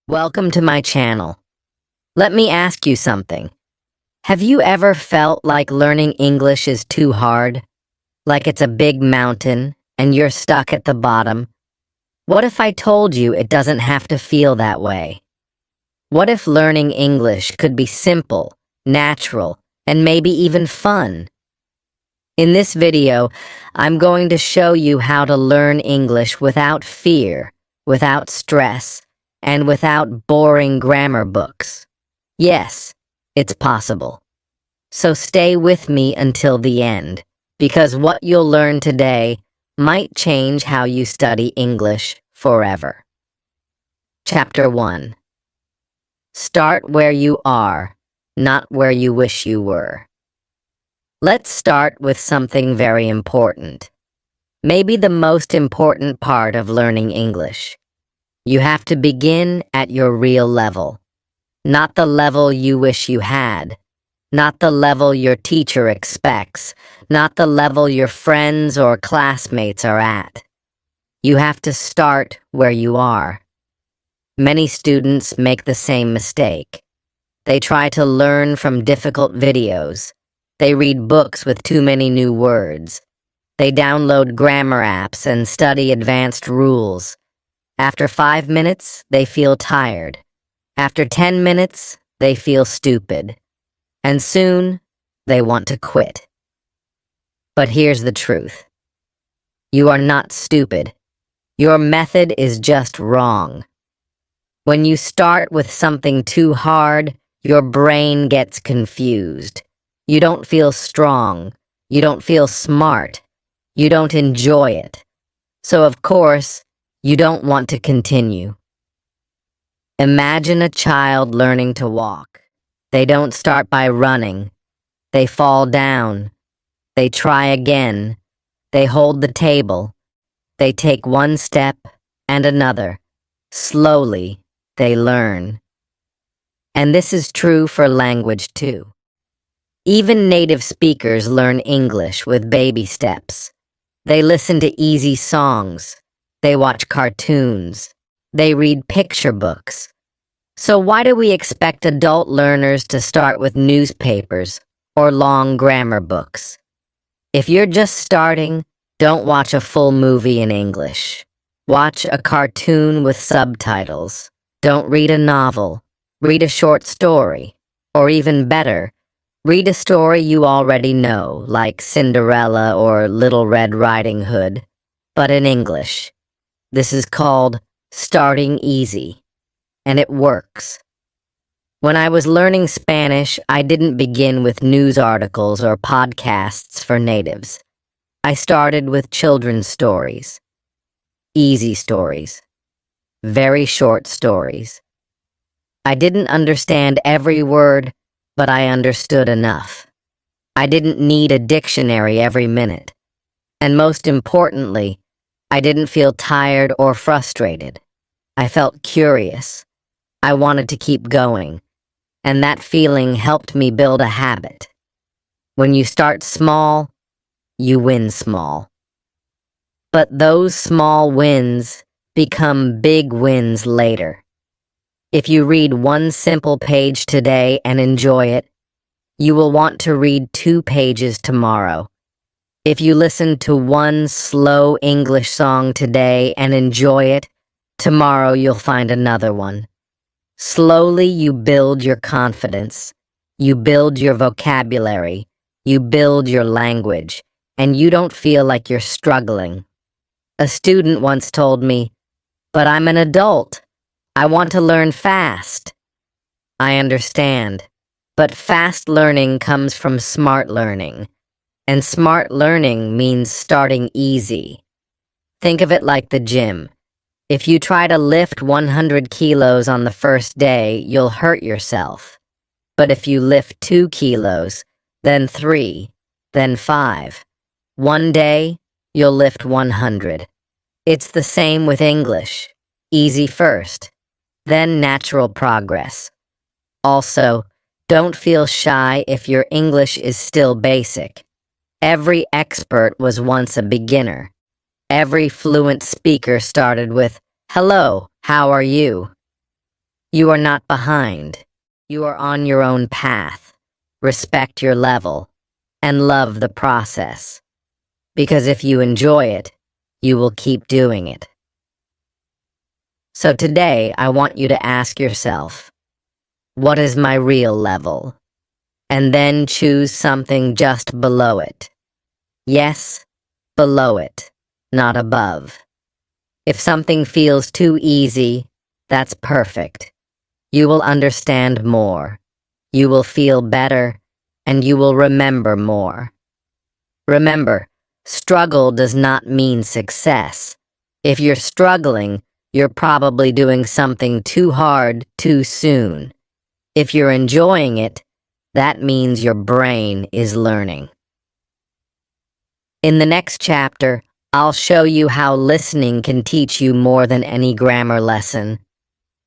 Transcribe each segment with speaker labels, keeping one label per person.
Speaker 1: Welcome to my channel. Let me ask you something. Have you ever felt like learning English is too hard? Like it's a big mountain and you're stuck at the bottom? What if I told you it doesn't have to feel that way? What if learning English could be simple, natural, and maybe even fun? In this video, I'm going to show you how to learn English without fear, without stress, and without boring grammar books. Yes, it's possible. So stay with me until the end, because what you'll learn today might change how you study English forever. Chapter 1. Start where you are, not where you wish you were. Let's start with something very important. Maybe the most important part of learning English. You have to begin at your real level. Not the level you wish you had. Not the level your teacher expects. Not the level your friends or classmates are at. You have to start where you are. Many students make the same mistake. They try to learn from difficult videos. They read books with too many new words. They download grammar apps and study advanced rules. After 5 minutes, they feel tired. After 10 minutes, they feel stupid. And soon, they want to quit. But here's the truth. You are not stupid. Your method is just wrong. When you start with something too hard, your brain gets confused. You don't feel strong. You don't feel smart. You don't enjoy it. So, of course, you don't want to continue. Imagine a child learning to walk. They don't start by running. They fall down. They try again. They hold the table. They take one step and another. Slowly, they learn. And this is true for language too. Even native speakers learn English with baby steps. They listen to easy songs. They watch cartoons. They read picture books. So why do we expect adult learners to start with newspapers or long grammar books? If you're just starting, don't watch a full movie in English. Watch a cartoon with subtitles. Don't read a novel. Read a short story. Or even better, read a story you already know, like Cinderella or Little Red Riding Hood, but in English. This is called starting easy, and it works. When I was learning Spanish, I didn't begin with news articles or podcasts for natives. I started with children's stories. Easy stories. Very short stories. I didn't understand every word, but I understood enough. I didn't need a dictionary every minute. And most importantly, I didn't feel tired or frustrated. I felt curious. I wanted to keep going. And that feeling helped me build a habit. When you start small, you win small. But those small wins become big wins later. If you read one simple page today and enjoy it, you will want to read 2 pages tomorrow. If you listen to one slow English song today and enjoy it, tomorrow you'll find another one. Slowly you build your confidence, you build your vocabulary, you build your language, and you don't feel like you're struggling. A student once told me, "But I'm an adult. I want to learn fast." I understand, but fast learning comes from smart learning. And smart learning means starting easy. Think of it like the gym. If you try to lift 100 kilos on the first day, you'll hurt yourself. But if you lift 2 kilos, then 3, then 5, one day, you'll lift 100. It's the same with English. Easy first, then natural progress. Also, don't feel shy if your English is still basic. Every expert was once a beginner. Every fluent speaker started with, "Hello, how are you?" You are not behind. You are on your own path. Respect your level and love the process. Because if you enjoy it, you will keep doing it. So today, I want you to ask yourself, what is my real level? And then choose something just below it. Yes, below it, not above. If something feels too easy, that's perfect. You will understand more. You will feel better, and you will remember more. Remember, struggle does not mean success. If you're struggling, you're probably doing something too hard too soon. If you're enjoying it, that means your brain is learning. In the next chapter, I'll show you how listening can teach you more than any grammar lesson,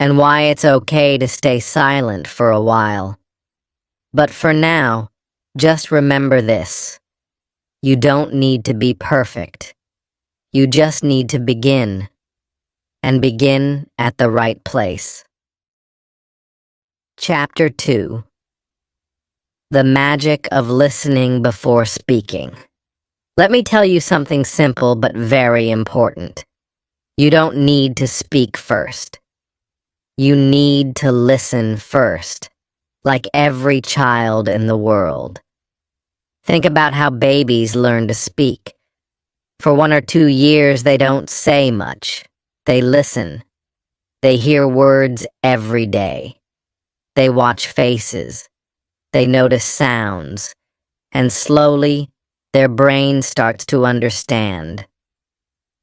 Speaker 1: and why it's okay to stay silent for a while. But for now, just remember this. You don't need to be perfect. You just need to begin, and begin at the right place. Chapter 2. The Magic of Listening Before Speaking. Let me tell you something simple but very important. You don't need to speak first. You need to listen first, like every child in the world. Think about how babies learn to speak. For 1 or 2 years, they don't say much. They listen. They hear words every day. They watch faces. They notice sounds. And slowly, their brain starts to understand.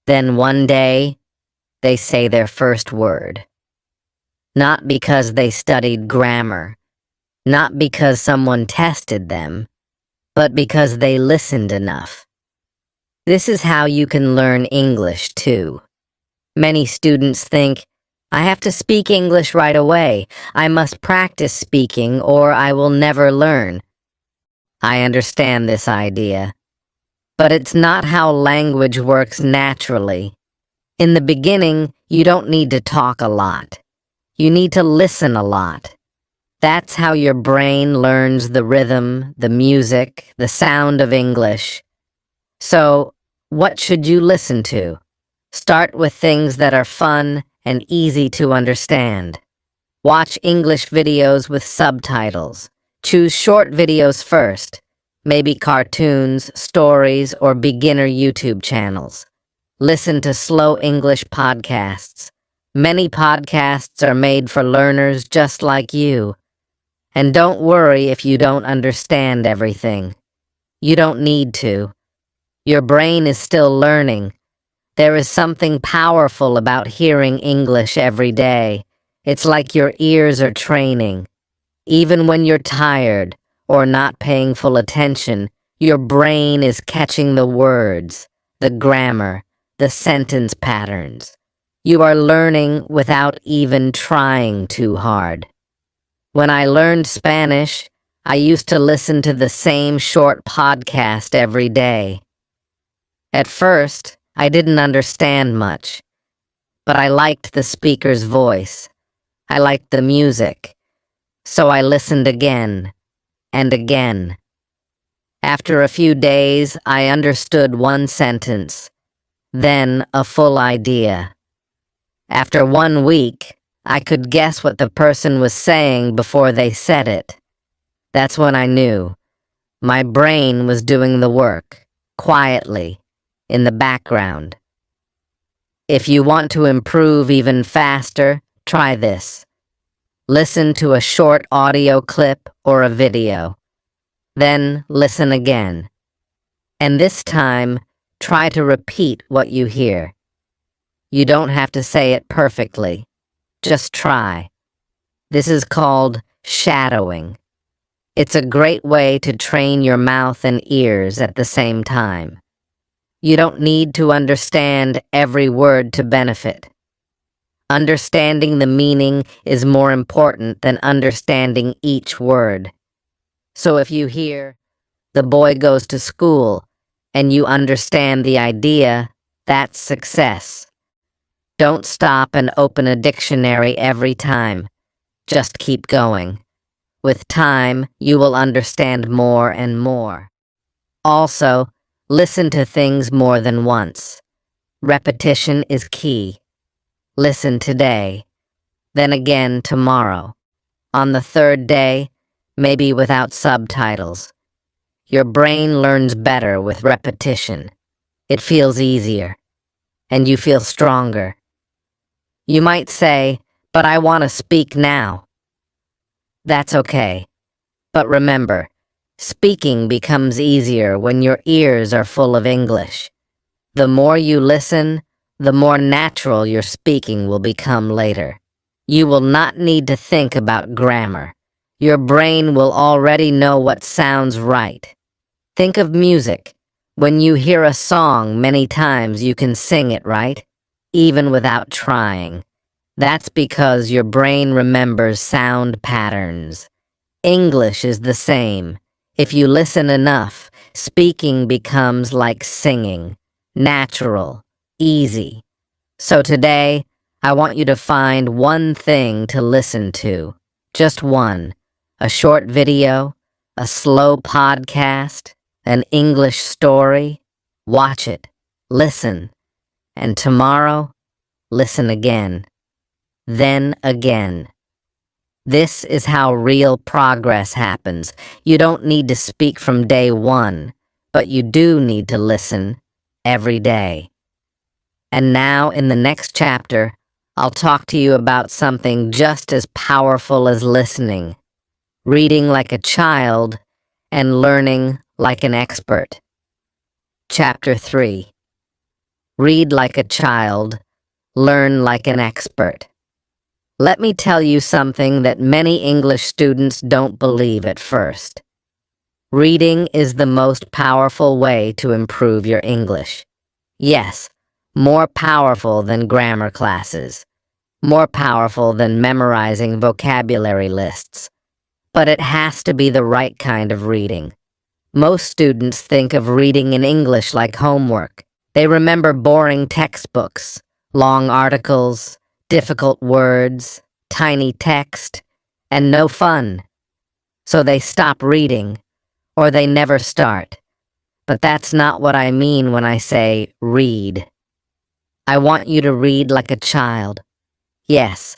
Speaker 1: Then one day, they say their first word. Not because they studied grammar, not because someone tested them, but because they listened enough. This is how you can learn English, too. Many students think, I have to speak English right away. I must practice speaking or I will never learn. I understand this idea. But it's not how language works naturally. In the beginning, you don't need to talk a lot. You need to listen a lot. That's how your brain learns the rhythm, the music, the sound of English. So, what should you listen to? Start with things that are fun and easy to understand. Watch English videos with subtitles. Choose short videos first. Maybe cartoons, stories, or beginner YouTube channels. Listen to slow English podcasts. Many podcasts are made for learners just like you. And don't worry if you don't understand everything. You don't need to. Your brain is still learning. There is something powerful about hearing English every day. It's like your ears are training. Even when you're tired or not paying full attention, your brain is catching the words, the grammar, the sentence patterns. You are learning without even trying too hard. When I learned Spanish, I used to listen to the same short podcast every day. At first, I didn't understand much, but I liked the speaker's voice. I liked the music. So I listened again and again. After a few days, I understood one sentence, then a full idea. After 1 week, I could guess what the person was saying before they said it. That's when I knew. My brain was doing the work, quietly, in the background. If you want to improve even faster, try this. Listen to a short audio clip or a video. Then listen again. And this time, try to repeat what you hear. You don't have to say it perfectly. Just try. This is called shadowing. It's a great way to train your mouth and ears at the same time. You don't need to understand every word to benefit. Understanding the meaning is more important than understanding each word. So if you hear, the boy goes to school, and you understand the idea, that's success. Don't stop and open a dictionary every time. Just keep going. With time, you will understand more and more. Also, listen to things more than once. Repetition is key. Listen today, then again tomorrow. On the third day, maybe without subtitles. Your brain learns better with repetition. It feels easier, and you feel stronger. You might say, "But I want to speak now." That's okay. But remember, speaking becomes easier when your ears are full of English. The more you listen, the more natural your speaking will become later. You will not need to think about grammar. Your brain will already know what sounds right. Think of music. When you hear a song many times, you can sing it, right? Even without trying. That's because your brain remembers sound patterns. English is the same. If you listen enough, speaking becomes like singing. Natural. Easy. So today, I want you to find one thing to listen to. Just one. A short video, a slow podcast, an English story. Watch it. Listen. And tomorrow, listen again. Then again. This is how real progress happens. You don't need to speak from day one, but you do need to listen every day. And now, in the next chapter, I'll talk to you about something just as powerful as listening. Reading like a child and learning like an expert. Chapter 3. Read like a child, learn like an expert. Let me tell you something that many English students don't believe at first. Reading is the most powerful way to improve your English. Yes, more powerful than grammar classes. More powerful than memorizing vocabulary lists. But it has to be the right kind of reading. Most students think of reading in English like homework. They remember boring textbooks, long articles, difficult words, tiny text, and no fun. So they stop reading, or they never start. But that's not what I mean when I say read. I want you to read like a child. Yes,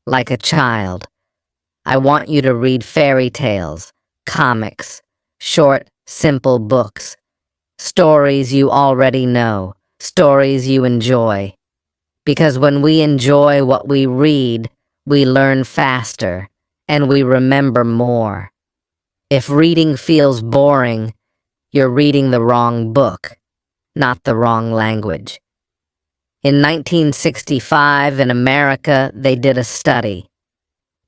Speaker 1: like a child. I want you to read fairy tales, comics, short, simple books, stories you already know, stories you enjoy. Because when we enjoy what we read, we learn faster, and we remember more. If reading feels boring, you're reading the wrong book, not the wrong language. In 1965, in America, they did a study.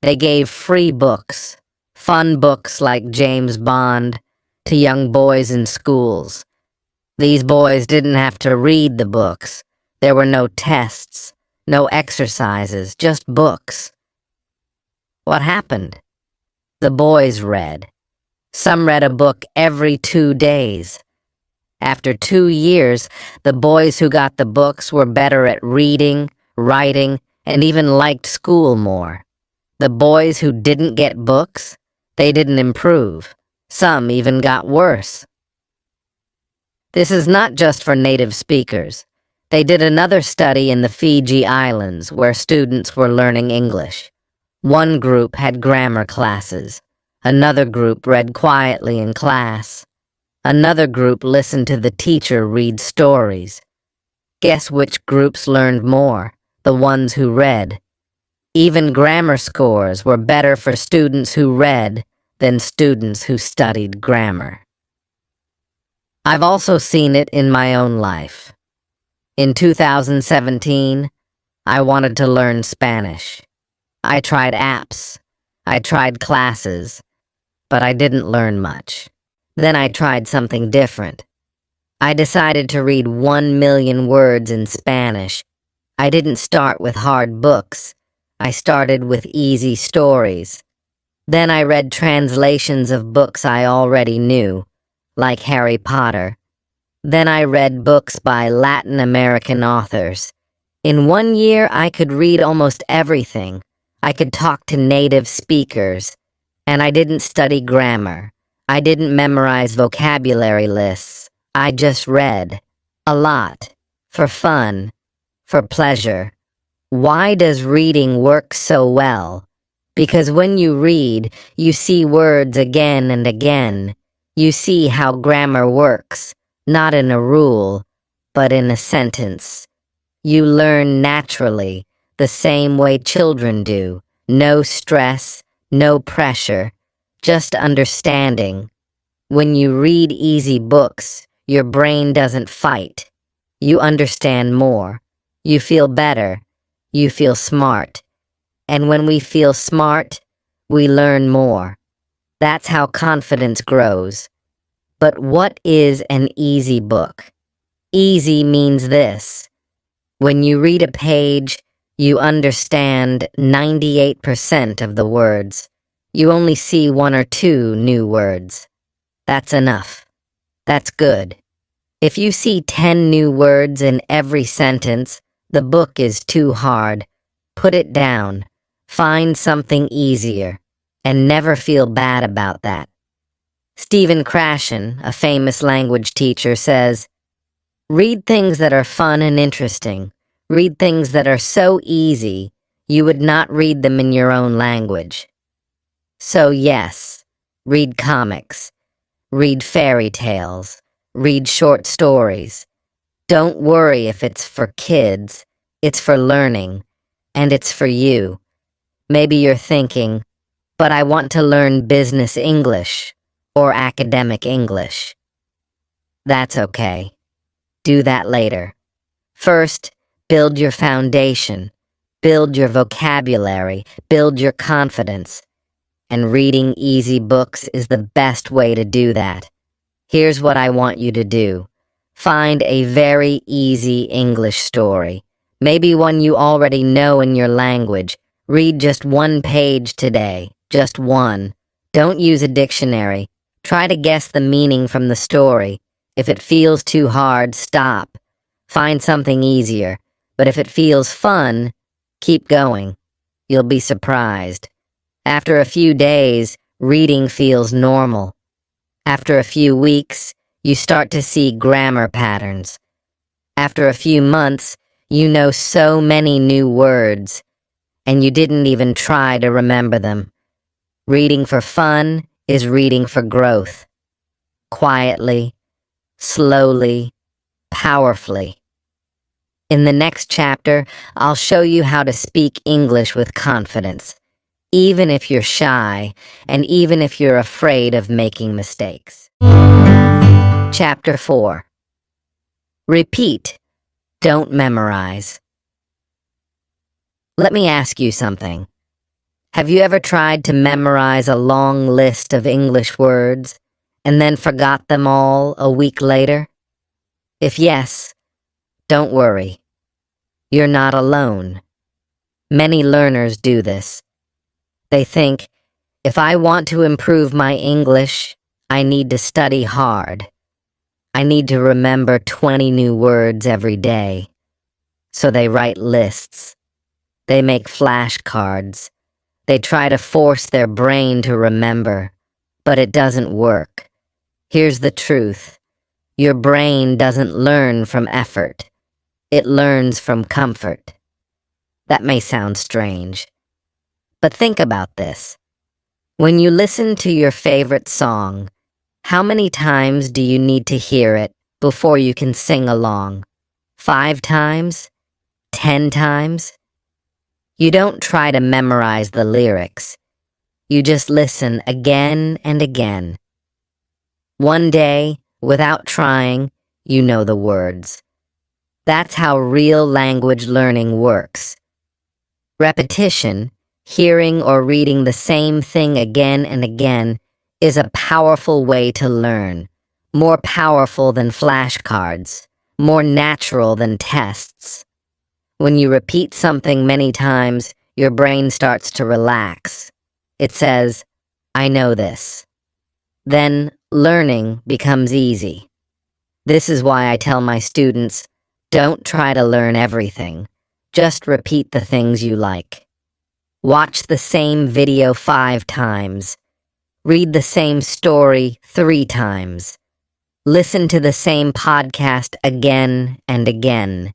Speaker 1: They gave free books, fun books like James Bond, to young boys in schools. These boys didn't have to read the books. There were no tests, no exercises, just books. What happened? The boys read. Some read a book every 2 days. After 2 years, the boys who got the books were better at reading, writing, and even liked school more. The boys who didn't get books, they didn't improve. Some even got worse. This is not just for native speakers. They did another study in the Fiji Islands where students were learning English. One group had grammar classes. Another group read quietly in class. Another group listened to the teacher read stories. Guess which groups learned more? The ones who read. Even grammar scores were better for students who read than students who studied grammar. I've also seen it in my own life. In 2017, I wanted to learn Spanish. I tried apps. I tried classes. But I didn't learn much. Then I tried something different. I decided to read 1 million words in Spanish. I didn't start with hard books. I started with easy stories. Then I read translations of books I already knew, like Harry Potter. Then I read books by Latin American authors. In 1 year, I could read almost everything. I could talk to native speakers, and I didn't study grammar. I didn't memorize vocabulary lists. I just read. A lot. For fun. For pleasure. Why does reading work so well? Because when you read, you see words again and again. You see how grammar works, not in a rule, but in a sentence. You learn naturally, the same way children do. No stress, no pressure, just understanding. When you read easy books, your brain doesn't fight. You understand more. You feel better. You feel smart. And when we feel smart, we learn more. That's how confidence grows. But what is an easy book? Easy means this. When you read a page, you understand 98% of the words. You only see one or two new words. That's enough. That's good. If you see 10 new words in every sentence, the book is too hard. Put it down. Find something easier. And never feel bad about that. Stephen Krashen, a famous language teacher, says, "Read things that are fun and interesting. Read things that are so easy, you would not read them in your own language." So yes, read comics. Read fairy tales. Read short stories. Don't worry if it's for kids. It's for learning. And it's for you. Maybe you're thinking, but I want to learn business English or academic English. That's okay. Do that later. First, build your foundation. Build your vocabulary. Build your confidence. And reading easy books is the best way to do that. Here's what I want you to do. Find a very easy English story. Maybe one you already know in your language. Read just one page today. Just one. Don't use a dictionary. Try to guess the meaning from the story. If it feels too hard, stop. Find something easier. But if it feels fun, keep going. You'll be surprised. After a few days, reading feels normal. After a few weeks, you start to see grammar patterns. After a few months, you know so many new words, and you didn't even try to remember them. Reading for fun is reading for growth. Quietly, slowly, powerfully. In the next chapter, I'll show you how to speak English with confidence, even if you're shy and even if you're afraid of making mistakes. Chapter 4. Repeat. Don't memorize. Let me ask you something. Have you ever tried to memorize a long list of English words and then forgot them all a week later? If yes, don't worry. You're not alone. Many learners do this. They think, if I want to improve my English, I need to study hard. I need to remember 20 new words every day. So they write lists. They make flashcards. They try to force their brain to remember, but it doesn't work. Here's the truth. Your brain doesn't learn from effort. It learns from comfort. That may sound strange, but think about this. When you listen to your favorite song, how many times do you need to hear it before you can sing along? 5 times? 10 times? You don't try to memorize the lyrics. You just listen again and again. One day, without trying, you know the words. That's how real language learning works. Repetition, hearing or reading the same thing again and again, is a powerful way to learn. More powerful than flashcards. More natural than tests. When you repeat something many times, your brain starts to relax. It says, I know this. Then learning becomes easy. This is why I tell my students, don't try to learn everything. Just repeat the things you like. Watch the same video 5 times. Read the same story 3 times. Listen to the same podcast again and again.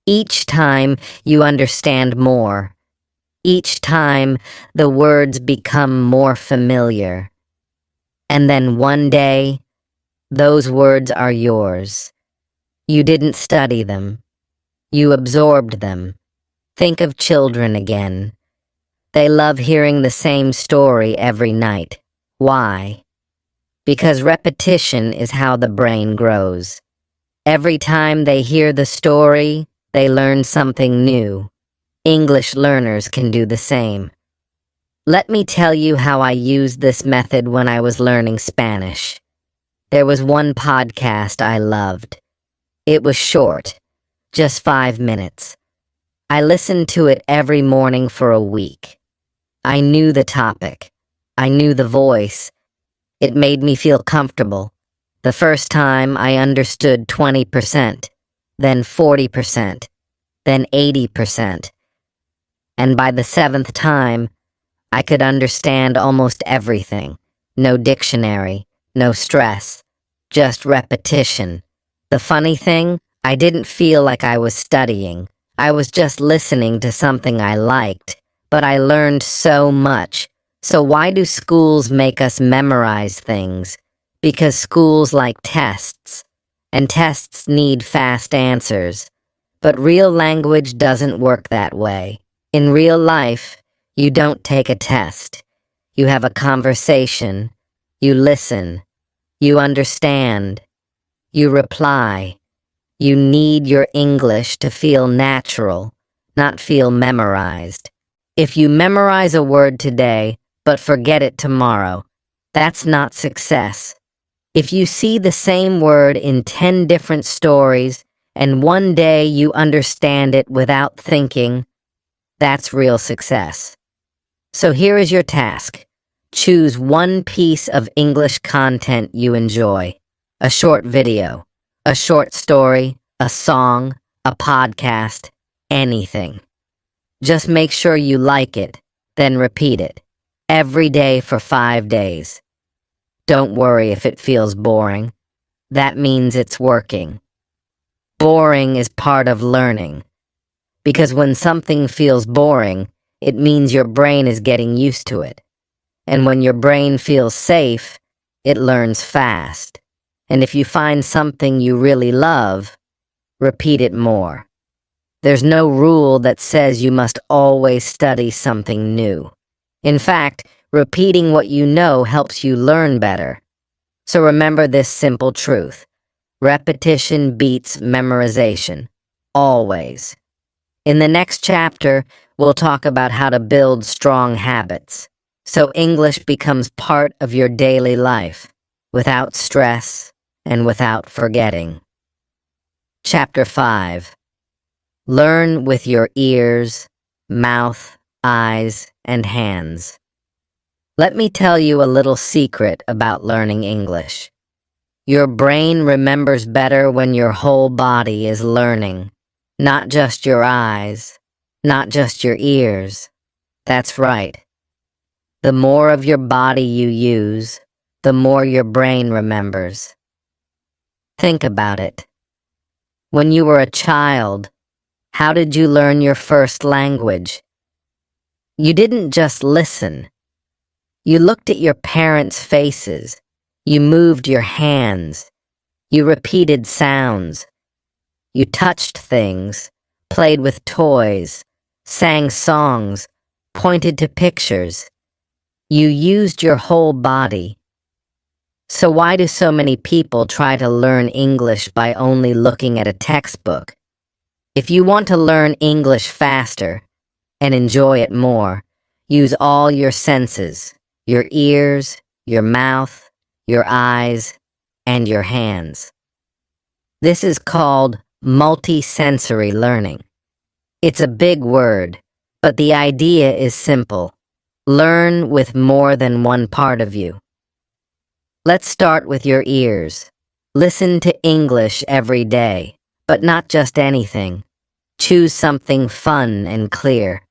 Speaker 1: Each time you understand more. Each time the words become more familiar. And then one day, those words are yours. You didn't study them. You absorbed them. Think of children again. They love hearing the same story every night. Why? Because repetition is how the brain grows. Every time they hear the story, they learn something new. English learners can do the same. Let me tell you how I used this method when I was learning Spanish. There was one podcast I loved. It was short, just 5 minutes. I listened to it every morning for a week. I knew the topic. I knew the voice. It made me feel comfortable. The first time I understood 20%, then 40%, then 80%. And by the 7th time, I could understand almost everything. No dictionary, no stress, just repetition. The funny thing, I didn't feel like I was studying. I was just listening to something I liked, but I learned so much. So why do schools make us memorize things? Because schools like tests, and tests need fast answers. But real language doesn't work that way. In real life, you don't take a test. You have a conversation. You listen. You understand. You reply. You need your English to feel natural, not feel memorized. If you memorize a word today, but forget it tomorrow, that's not success. If you see the same word in 10 different stories, and one day you understand it without thinking, that's real success. So here is your task. Choose one piece of English content you enjoy. A short video, a short story, a song, a podcast, anything. Just make sure you like it, then repeat it. Every day for 5 days. Don't worry if it feels boring. That means it's working. Boring is part of learning. Because when something feels boring, it means your brain is getting used to it. And when your brain feels safe, it learns fast. And if you find something you really love, repeat it more. There's no rule that says you must always study something new. In fact, repeating what you know helps you learn better. So remember this simple truth. Repetition beats memorization. Always. In the next chapter, we'll talk about how to build strong habits, so English becomes part of your daily life, without stress and without forgetting. Chapter 5. Learn with your ears, mouth, eyes, and hands. Let me tell you a little secret about learning English. Your brain remembers better when your whole body is learning, not just your eyes, not just your ears. That's right. The more of your body you use, the more your brain remembers. Think about it. When you were a child, how did you learn your first language? You didn't just listen. You looked at your parents' faces. You moved your hands. You repeated sounds. You touched things, played with toys, sang songs, pointed to pictures. You used your whole body. So why do so many people try to learn English by only looking at a textbook? If you want to learn English faster and enjoy it more, use all your senses, your ears, your mouth, your eyes, and your hands. This is called multisensory learning. It's a big word, but the idea is simple. Learn with more than one part of you. Let's start with your ears. Listen to English every day, but not just anything. Choose something fun and clear.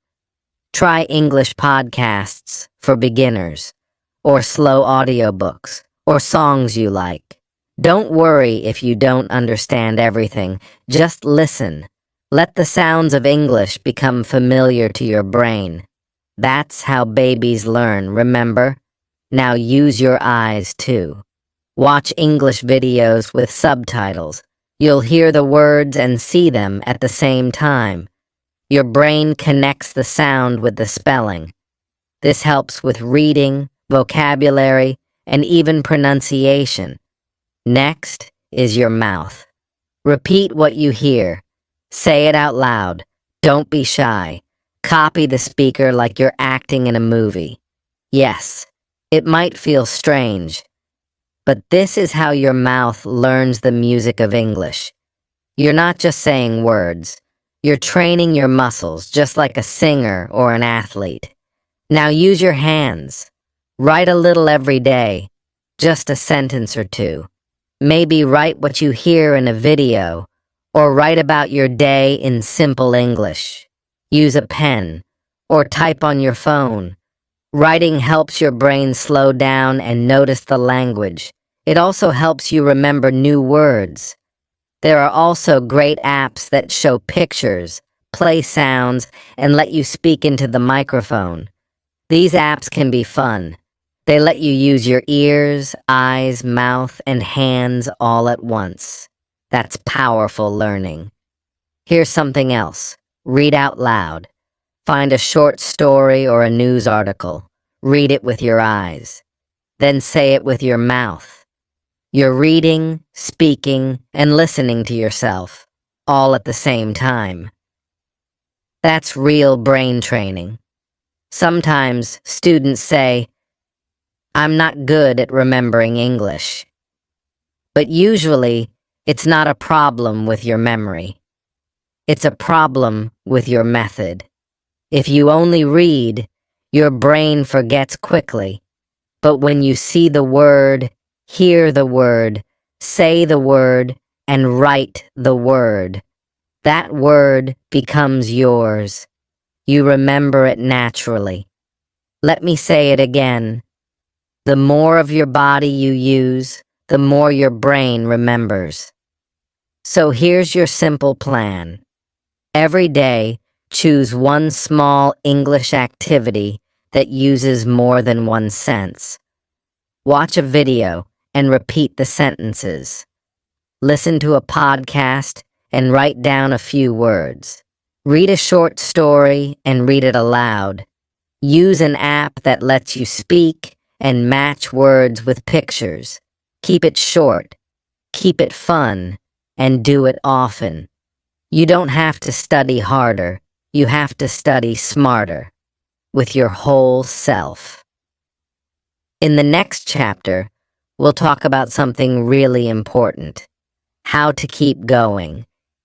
Speaker 1: Try English podcasts for beginners, or slow audiobooks, or songs you like. Don't worry if you don't understand everything. Just listen. Let the sounds of English become familiar to your brain. That's how babies learn, remember? Now use your eyes too. Watch English videos with subtitles. You'll hear the words and see them at the same time. Your brain connects the sound with the spelling. This helps with reading, vocabulary, and even pronunciation. Next is your mouth. Repeat what you hear. Say it out loud. Don't be shy. Copy the speaker like you're acting in a movie. Yes, it might feel strange, but this is how your mouth learns the music of English. You're not just saying words. You're training your muscles just like a singer or an athlete. Now use your hands. Write a little every day, just a sentence or two. Maybe write what you hear in a video, or write about your day in simple English. Use a pen, or type on your phone. Writing helps your brain slow down and notice the language. It also helps you remember new words. There are also great apps that show pictures, play sounds, and let you speak into the microphone. These apps can be fun. They let you use your ears, eyes, mouth, and hands all at once. That's powerful learning. Here's something else. Read out loud. Find a short story or a news article. Read it with your eyes. Then say it with your mouth. You're reading, speaking, and listening to yourself, all at the same time. That's real brain training. Sometimes students say, "I'm not good at remembering English." But usually, it's not a problem with your memory. It's a problem with your method. If you only read, your brain forgets quickly. But when you see the word, hear the word, say the word, and write the word, that word becomes yours. You remember it naturally. Let me say it again. The more of your body you use, the more your brain remembers. So here's your simple plan. Every day, choose one small English activity that uses more than one sense. Watch a video and repeat the sentences. Listen to a podcast and write down a few words. Read a short story and read it aloud. Use an app that lets you speak and match words with pictures. Keep it short, keep it fun, and do it often. You don't have to study harder. You have to study smarter, with your whole self. In the next chapter, we'll talk about something really important: how to keep going,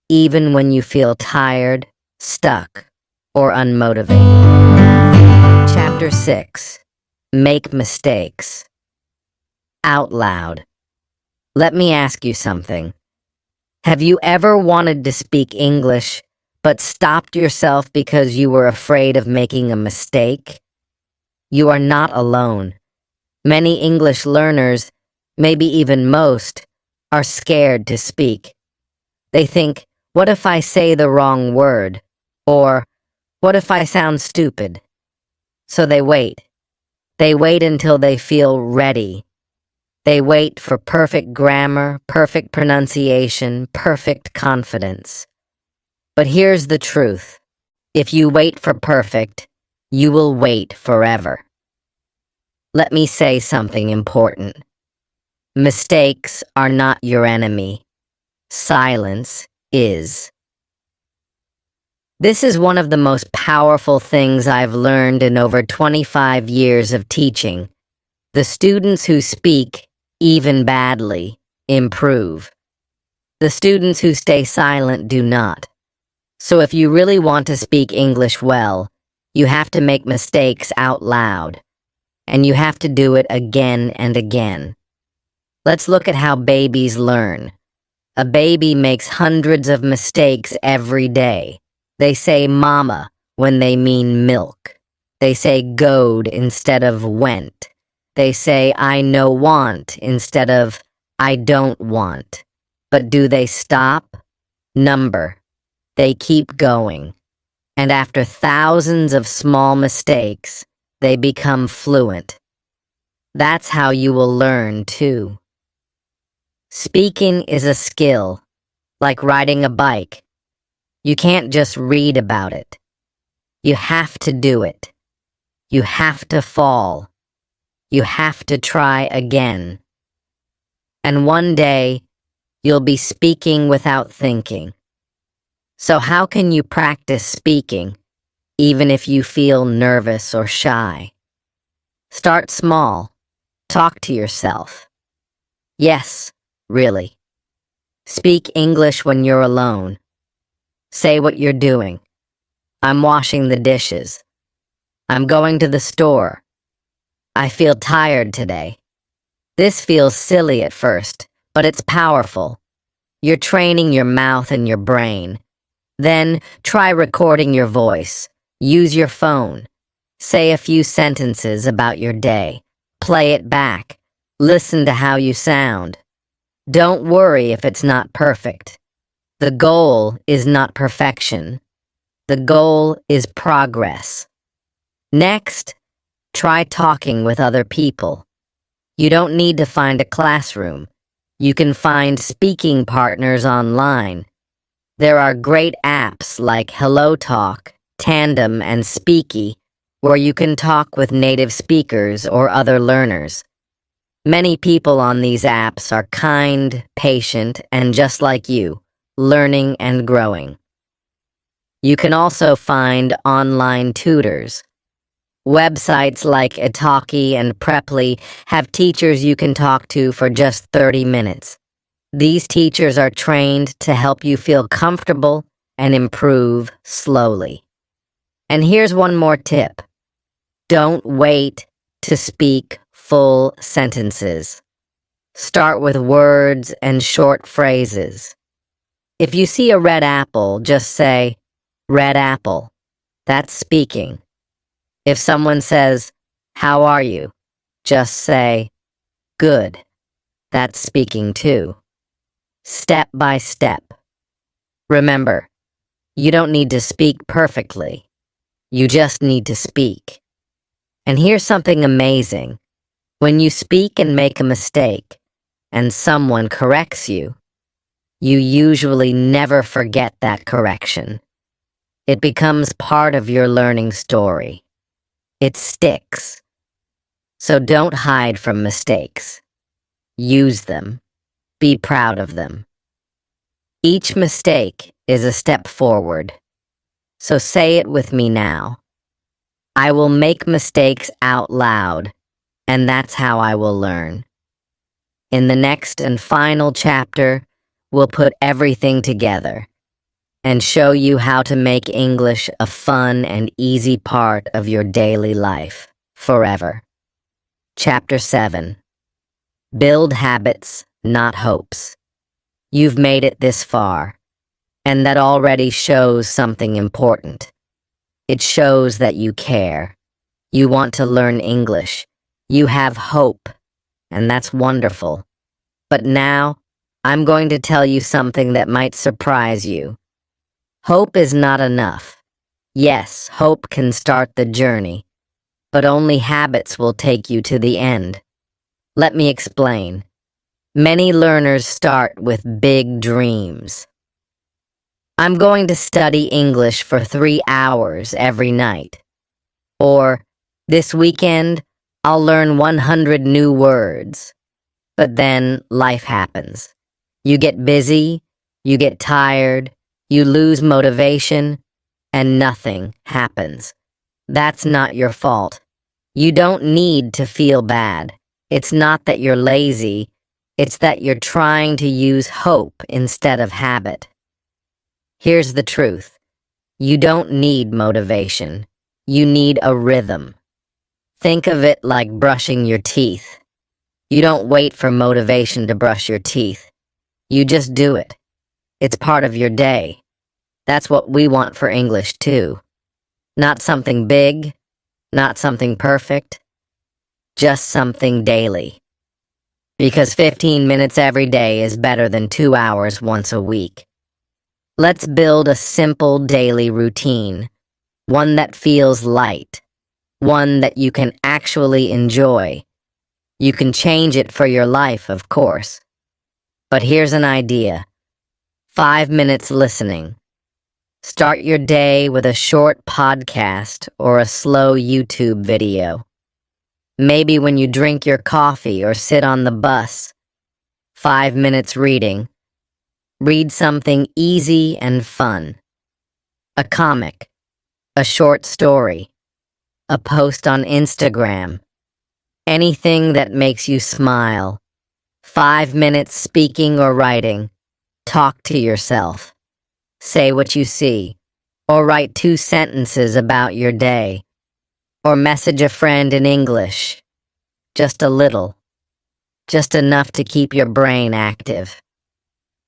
Speaker 1: even when you feel tired, stuck, or unmotivated. Chapter 6. Make mistakes. Out loud. Let me ask you something. Have you ever wanted to speak English, but stopped yourself because you were afraid of making a mistake? You are not alone. Many English learners, maybe even most, are scared to speak. They think, what if I say the wrong word? Or, what if I sound stupid? So they wait. They wait until they feel ready. They wait for perfect grammar, perfect pronunciation, perfect confidence. But here's the truth. If you wait for perfect, you will wait forever. Let me say something important. Mistakes are not your enemy. Silence is. This is one of the most powerful things I've learned in over 25 years of teaching. The students who speak, even badly, improve. The students who stay silent do not. So if you really want to speak English well, you have to make mistakes out loud. And you have to do it again and again. Let's look at how babies learn. A baby makes hundreds of mistakes every day. They say mama when they mean milk. They say goed instead of went. They say I no want instead of I don't want. But do they stop? Number. They keep going. And after thousands of small mistakes, they become fluent. That's how you will learn, too. Speaking is a skill, like riding a bike. You can't just read about it. You have to do it. You have to fall. You have to try again. And one day, you'll be speaking without thinking. So how can you practice speaking, even if you feel nervous or shy? Start small. Talk to yourself. Yes, really. Speak English when you're alone. Say what you're doing. I'm washing the dishes. I'm going to the store. I feel tired today. This feels silly at first, but it's powerful. You're training your mouth and your brain. Then try recording your voice. Use your phone. Say a few sentences about your day. Play it back. Listen to how you sound. Don't worry if it's not perfect. The goal is not perfection. The goal is progress. Next, try talking with other people. You don't need to find a classroom. You can find speaking partners online. There are great apps like HelloTalk, Tandem, and Speaky, where you can talk with native speakers or other learners. Many people on these apps are kind, patient, and just like you, learning and growing. You can also find online tutors. Websites like Italki and Preply have teachers you can talk to for just 30 minutes. These teachers are trained to help you feel comfortable and improve slowly. And here's one more tip. Don't wait to speak full sentences. Start with words and short phrases. If you see a red apple, just say, red apple. That's speaking. If someone says, how are you? Just say, good. That's speaking too. Step by step. Remember, you don't need to speak perfectly. You just need to speak. And here's something amazing. When you speak and make a mistake, and someone corrects you, you usually never forget that correction. It becomes part of your learning story. It sticks. So don't hide from mistakes. Use them. Be proud of them. Each mistake is a step forward. So say it with me now. I will make mistakes out loud, and that's how I will learn. In the next and final chapter, we'll put everything together and show you how to make English a fun and easy part of your daily life, forever. Chapter 7. Build habits, not hopes. You've made it this far, and that already shows something important. It shows that you care. You want to learn English. You have hope, and that's wonderful. But now, I'm going to tell you something that might surprise you. Hope is not enough. Yes, hope can start the journey, but only habits will take you to the end. Let me explain. Many learners start with big dreams. I'm going to study English for 3 hours every night. Or, this weekend, I'll learn 100 new words. But then life happens. You get busy, you get tired, you lose motivation, and nothing happens. That's not your fault. You don't need to feel bad. It's not that you're lazy, it's that you're trying to use hope instead of habit. Here's the truth. You don't need motivation. You need a rhythm. Think of it like brushing your teeth. You don't wait for motivation to brush your teeth. You just do it. It's part of your day. That's what we want for English too. Not something big, Not something perfect, just something daily. Because 15 minutes every day is better than 2 hours once a week. Let's build a simple daily routine, one that feels light, one that you can actually enjoy. You can change it for your life, of course. But here's an idea. 5 minutes listening. Start your day with a short podcast or a slow YouTube video. Maybe when you drink your coffee or sit on the bus. 5 minutes reading. Read something easy and fun. A comic, a short story, a post on Instagram. Anything that makes you smile. 5 minutes speaking or writing. Talk to yourself. Say what you see, or write 2 sentences about your day, or message a friend in English. Just a little, just enough to keep your brain active.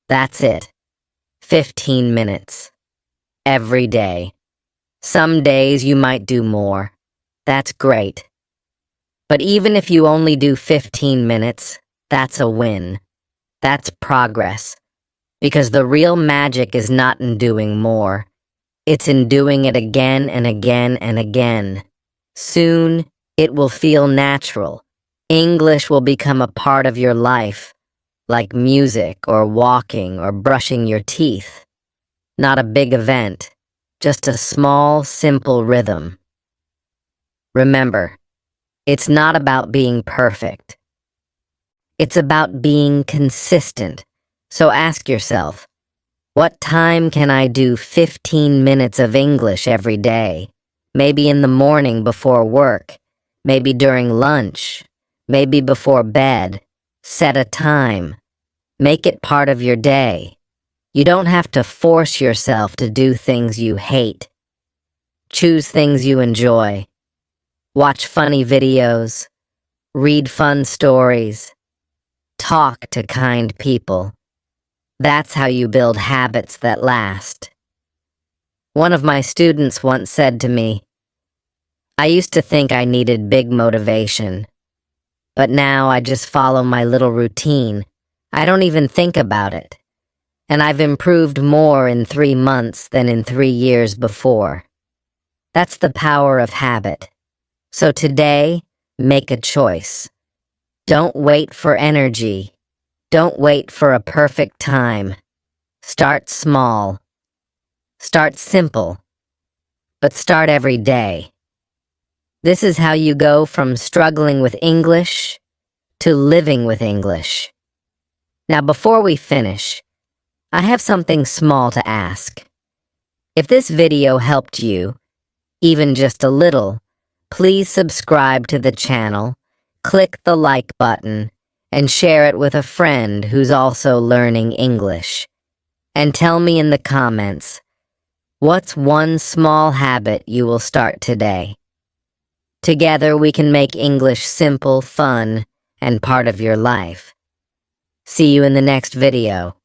Speaker 1: That's it. 15 minutes. Every day. Some days you might do more. That's great. But even if you only do 15 minutes, that's a win. That's progress. Because the real magic is not in doing more. It's in doing it again and again and again. Soon, it will feel natural. English will become a part of your life, like music or walking or brushing your teeth. Not a big event, just a small, simple rhythm. Remember, it's not about being perfect. It's about being consistent. So ask yourself, what time can I do 15 minutes of English every day? Maybe in the morning before work, maybe during lunch, maybe before bed. Set a time. Make it part of your day. You don't have to force yourself to do things you hate. Choose things you enjoy. Watch funny videos. Read fun stories. Talk to kind people. That's how you build habits that last. One of my students once said to me, I used to think I needed big motivation, but now I just follow my little routine. I don't even think about it. And I've improved more in 3 months than in 3 years before. That's the power of habit. So today, make a choice. Don't wait for energy. Don't wait for a perfect time. Start small. Start simple. But start every day. This is how you go from struggling with English to living with English. Now, before we finish, I have something small to ask. If this video helped you, even just a little, please subscribe to the channel, click the like button, and share it with a friend who's also learning English. And tell me in the comments, what's one small habit you will start today? Together we can make English simple, fun, and part of your life. See you in the next video.